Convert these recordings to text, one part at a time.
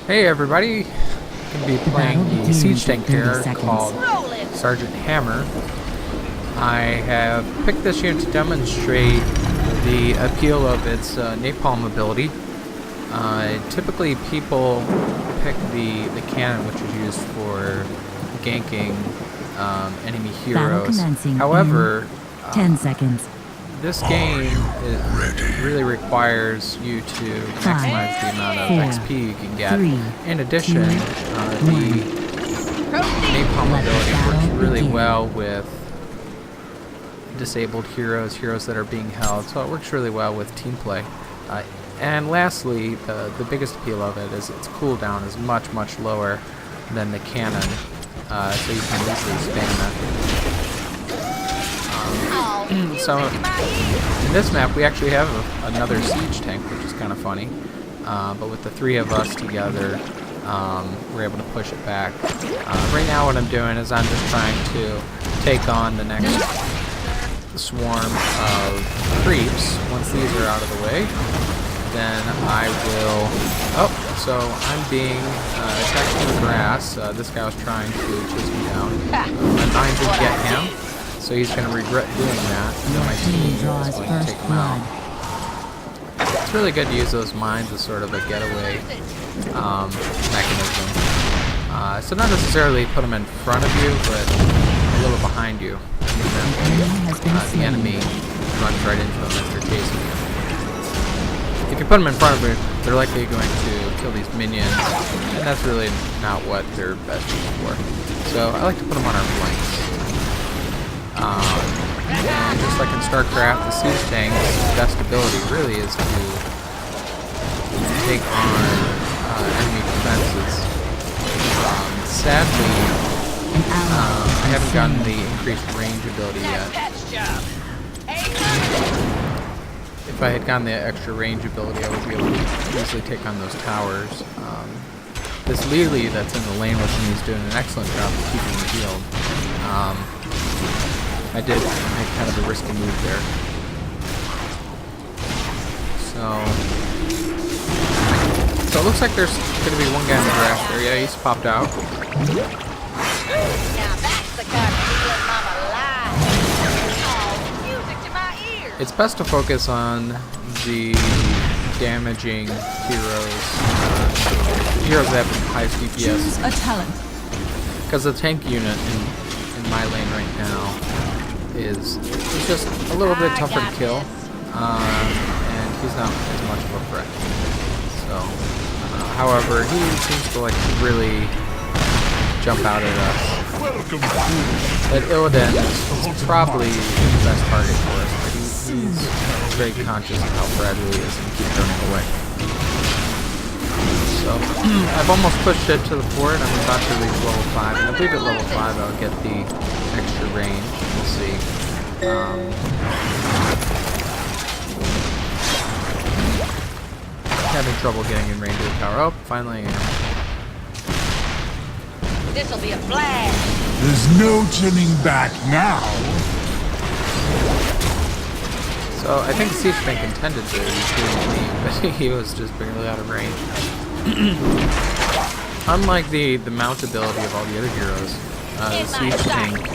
Hey everybody, I'm going to be playing the siege tank here called Sergeant Hammer. I have picked this unit to demonstrate the appeal of its napalm ability. Typically people pick the cannon, which is used for ganking enemy heroes. However, 10 seconds. This game really requires you to maximize the amount of XP you can get. In addition, the napalm ability works really well with disabled heroes, heroes that are being held, so it works really well with team play. And lastly, the biggest appeal of it is its cooldown is much, much lower than the cannon, so you can easily spam it. So in this map we actually have another siege tank, which is kind of funny, but with the three of us together we're able to push it back. Right now what I'm doing is I'm just trying to take on the next swarm of creeps. Once these are out of the way, then I will... Oh, so I'm being attacked from the grass. This guy was trying to chase me down. My mine did get him, so he's going to regret doing that, and then my team is going to take him out. It's really good to use those mines as sort of a getaway mechanism. So not necessarily put them in front of you, but a little behind you. The enemy runs right into them as they're chasing you. If you put them in front of you, they're likely going to kill these minions, and that's really not what they're best used for. So I like to put them on our flanks. And just like in StarCraft, the siege tank's best ability really is to take on enemy defenses. Sadly, I haven't gotten the increased range ability yet. If I had gotten the extra range ability, I would be able to easily take on those towers. This Lily that's in the lane with me is doing an excellent job of keeping me healed. I did make kind of a risky move there. So it looks like there's going to be one guy in the grass there. Yeah, he's popped out. It's best to focus on the damaging heroes, heroes that have highest DPS. A talent. Because the tank unit in my lane right now is just a little bit tougher to kill, and he's not as much of a threat. So, however, he seems to like really jump out at us. But Illidan is probably the best target for us. He's very conscious of how fragile he is and keeps running away. So, I've almost pushed it to the fort. I'm about to reach level 5, and I believe at level 5 I'll get the extra range. We'll see. Having trouble getting in range of the tower. Oh, finally I am. This'll be a blast. There's no turning back now. So I think the siege tank intended to shoot me, but he was just barely out of range. Unlike the mount ability of all the other heroes, the siege tank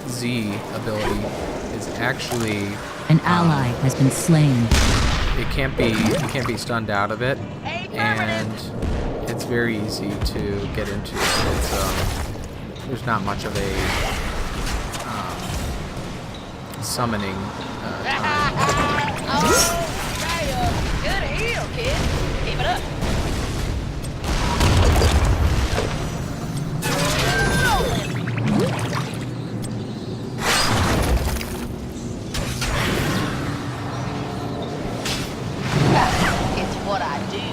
Z ability is actually an ally has been slain. You can't be stunned out of it, and it's very easy to get into. There's not much of a summoning time. Good heal, kid. Keep it up. It's what I do.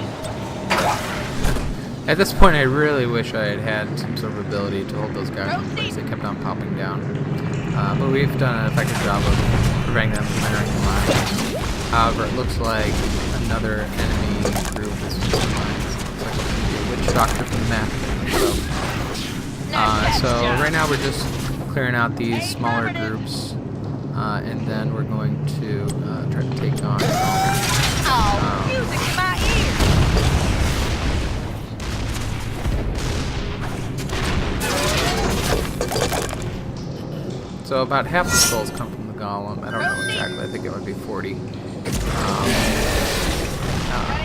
At this point, I really wish I had had some sort of ability to hold those guys in place. They kept on popping down. But we've done an effective job of preventing them from entering the mines. However, it looks like another enemy group is in the mines. Looks like it's going to be a witch doctor from the map. So right now we're just clearing out these smaller groups, and then we're going to try to take on... Oh, music in my ear. So about half the skulls come from the golem. I don't know exactly. I think it would be 40.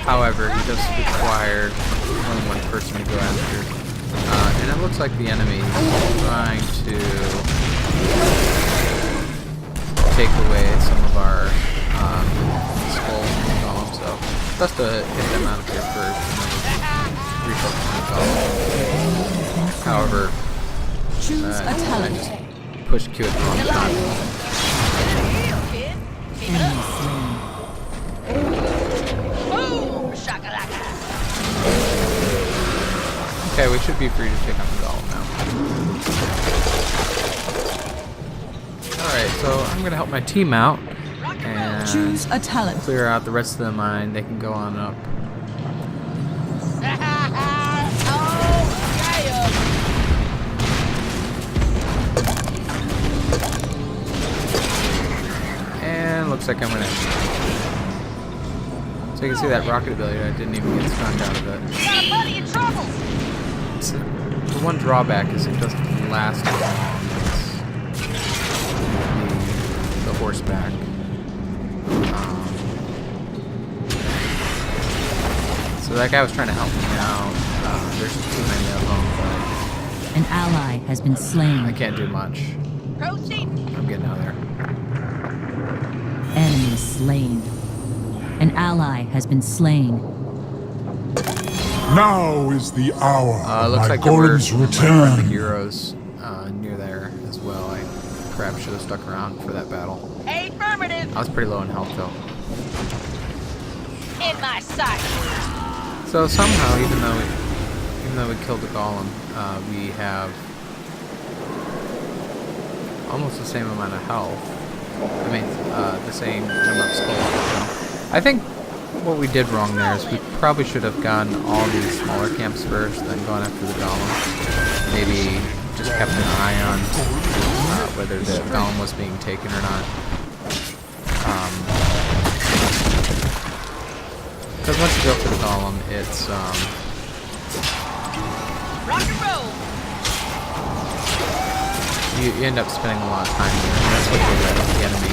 However, he does require only one person to go after. And it looks like the enemy is trying to take away some of our skulls from the golem. So best to hit them out of here first and then refocus on the golem. However, Choose a I talent. just pushed Q at the wrong time. Enemy slain. Boom! Shakalaka! Okay, we should be free to take on the golem now. Alright, so I'm going to help my team out and Choose a talent. clear out the rest of the mine. They can go on up. And looks like I'm going to... So you can see that rocket ability, I didn't even get stunned out of it. Got a buddy in trouble! So, the one drawback is it doesn't last as long as the horseback. So that guy was trying to help me out. There's too many of them, An ally has been but I slain. can't do much. Proceed! I'm getting out of there. Enemy slain. An ally has been slain. Now is the hour of Looks my like there were golem's some return. heroes near there as well. I perhaps should have stuck around for that battle. Affirmative! I was pretty low in health though. In my sight! So somehow, even though we killed the golem, we have almost the same amount of health. I mean, the same number of skulls. I think what we did wrong there is we probably should have gotten all these smaller camps first, then gone after the golem. Maybe just kept an eye on whether the golem was being taken or not. Because once you go for the golem, it's Rock and roll! you end up spending a lot of time there, and that's what they let the enemy.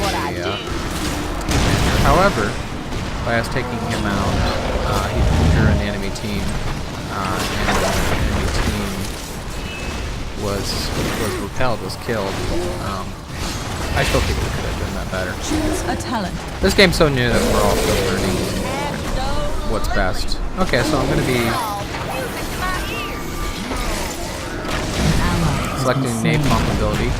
However, by us taking him out, he drew an enemy team, and the enemy team was repelled, was killed. I still think we could have done that better. Choose a talent. This game's so new that we're all still learning what's best. Okay, so I'm going to be An ally has selecting been slain. Napalm ability.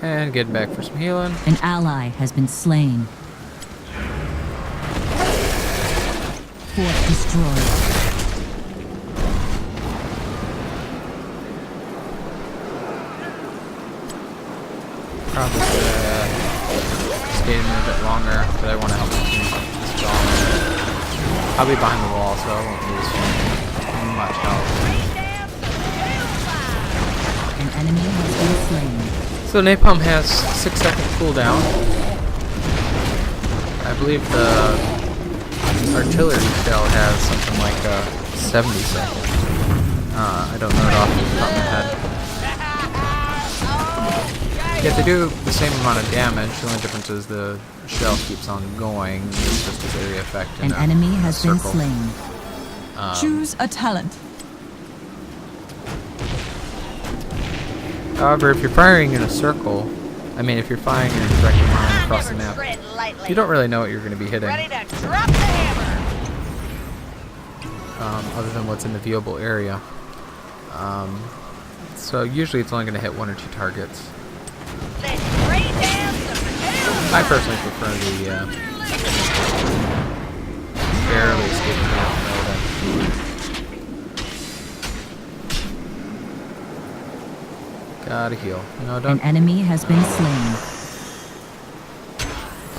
And get back for some healing. An ally has been slain. Fort destroyed. Probably should have stayed a bit longer, but I want to help the team install it. I'll be behind the wall, so I won't lose much health. An enemy has been slain. So Napalm has 6-second cooldown. I believe the artillery shell has something like 70 seconds. I don't know it off the top of my head. Yeah, they do the same amount of damage. The only difference is the shell keeps on going. It's just a area effect. An enemy has been circle. slain. Choose a talent. However, if you're firing in a circle, if you're firing in a direct line across the map, you don't really know what you're going to be hitting, Ready to drop the hammer! other than what's in the viewable area. So usually it's only going to hit 1 or 2 targets. Let's rain down some hell! I personally prefer the barely escaping mode. Gotta heal. No, An don't. enemy has been slain.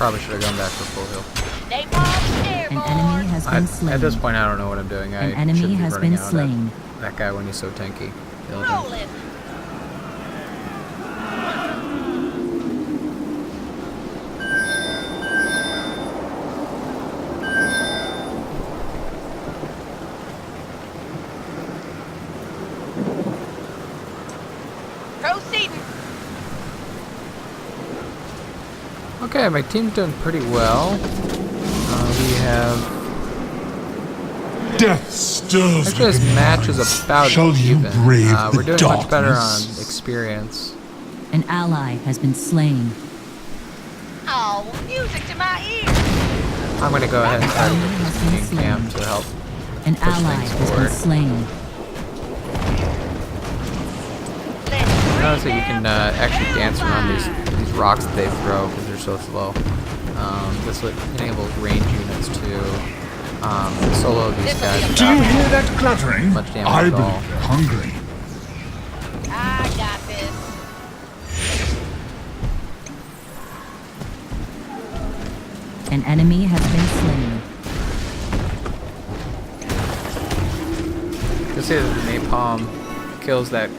Probably should have gone back for full heal. Napalm An airborne. enemy has been slain. At this point, I don't know what I'm doing. An I enemy shouldn't be has running been out slain. at that guy when he's so tanky. Killed him. Rolling. Proceeding. Okay, my team's doing pretty well. We have... Death stirs Actually, this within match is mine. about Shall you even. brave We're the doing much better on darkness? experience. An ally has been slain. Oh, music to my ears. I'm going to go ahead and start Enemy with has this been team slain. cam to help. An Push ally things has been forward. slain. Notice that you can actually dance around these rocks that they throw because they're so slow. This enables range units to solo these guys Do you without hear that clattering? much damage I at believe all. they're hungry. I got this. An enemy has been slain. You'll see that the napalm kills that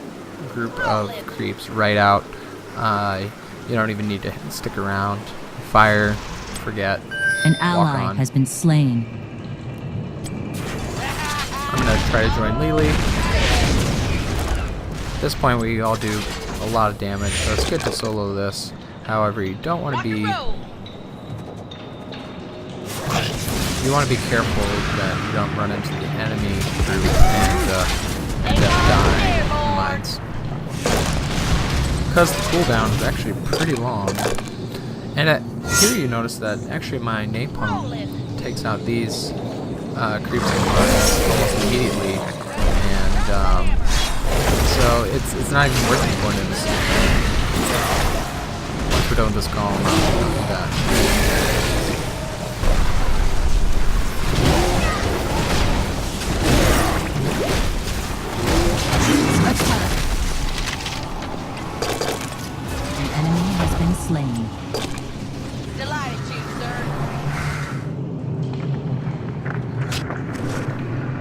group of creeps right out. You don't even need to stick around. Fire, forget. An Walk ally on. has been slain. I'm gonna try to join Lily. At this point, we all do a lot of damage, so it's good to solo this. However, you don't want to be. Roll. You want to be careful that you don't run into the enemy group and end up dying in mines. Because the cooldown is actually pretty long. And here you notice that actually my napalm takes out these creeps in mines almost immediately. And so it's not even worth it going into something. Once we're done with this column, I'll do that. An enemy has been slain. Delighted to, sir.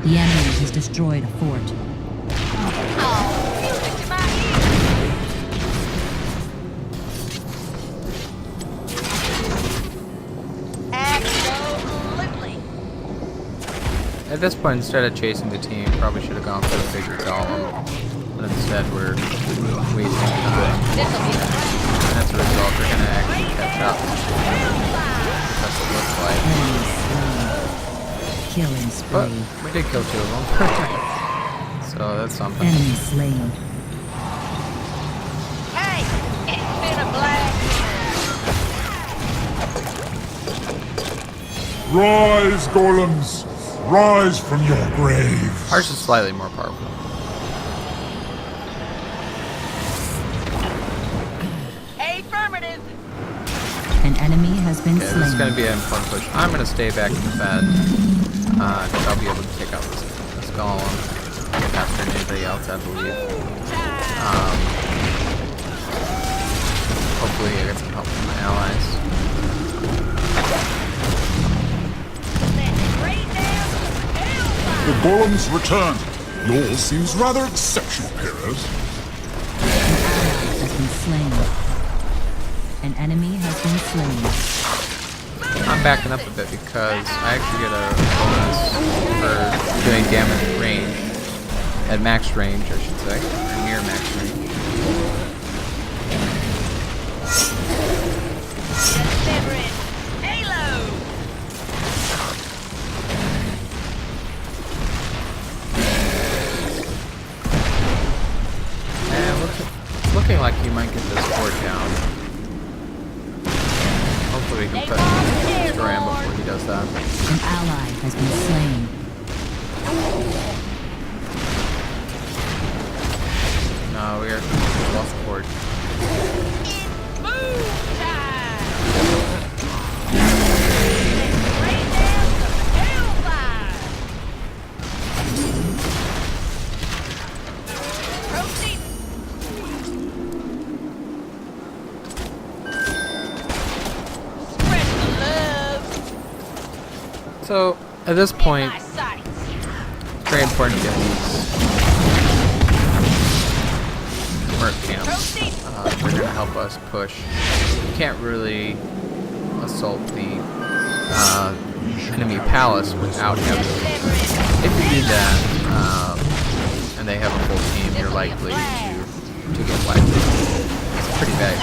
The enemy has destroyed a fort. Oh, music to my ears. Absolutely. At this point, instead of chasing the team, probably should have gone for the bigger golem. But instead, we're wasting time. This'll be the And as a result, they're going to actually catch up. That's what it looks like. Enemy slain. Killing But spree. we did kill 2 of them. So that's something. Enemy slain. Hey, it's been a blast. Rise, golems! Rise from your graves! Ours is slightly more powerful. Affirmative. An enemy has been Okay, this is going to slain. be an important push. I'm going to stay back in the bed. Because I'll be able to take out this golem faster than anybody else, I believe. Hopefully I get some help from my allies. Let's rain down some hellfire. The golems return. Yours seems rather exceptional, heroes. Has been slain. An enemy has been slain. I'm backing up a bit because I actually get a bonus for doing damage at range. At max range, I should say. Or near max range. Delivering Halo. And looking like you might get this fort down. Hopefully we can destroy him before he does that. An ally has been slain. No, we lost the fort. Move time. Rain down some hellfire. Proceed. Spread So at this point, My sights. it's very important to get these merc camps. They're going to help us push. You can't really assault the enemy palace without having. If you do that, and they have a full team, you're likely to get wiped. It's pretty bad.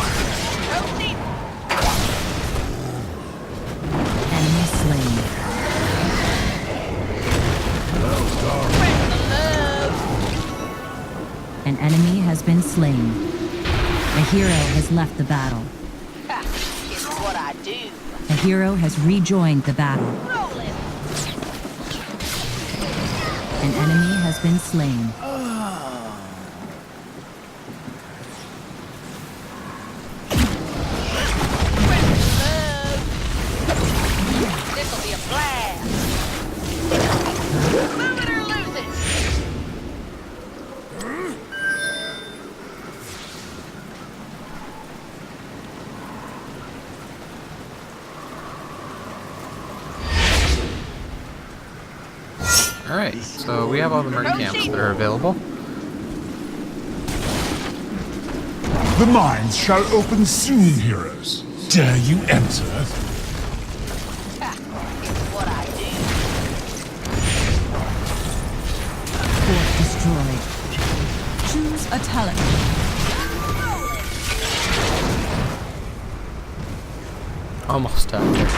Enemy slain. An enemy has been slain. A hero has left the battle. It's what I do. A hero has rejoined the battle. Rolling. An enemy has been slain. This'll be a blast. Move it or lose it. Alright, so we have all the merc camps that are available. The mines shall open soon, heroes. Dare you enter? Ha, it's what I do. Fort destroyed. Choose a talent. Almost out there.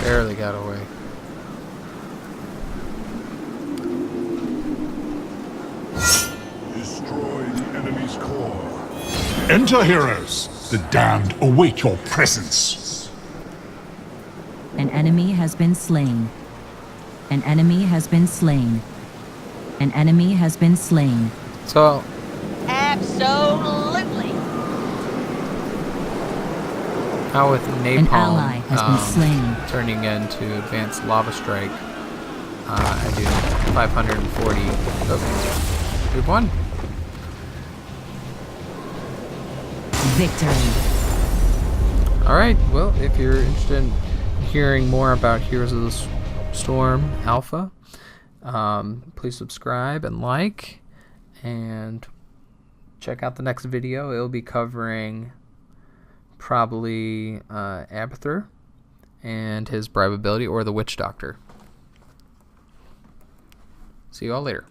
Barely got away. Destroy the enemy's core. Enter, heroes. The damned await your presence. An enemy has been slain. An enemy has been slain. An enemy has been slain. So, Absolutely. now with An ally Napalm has been slain. turning into Advanced Lava Strike, I do 540. Oh, we've won. Victory. Alright, well, if you're interested in hearing more about Heroes of the Storm Alpha, please subscribe and like, and check out the next video. It'll be covering probably Abathur and his bribe ability, or the Witch Doctor. See you all later.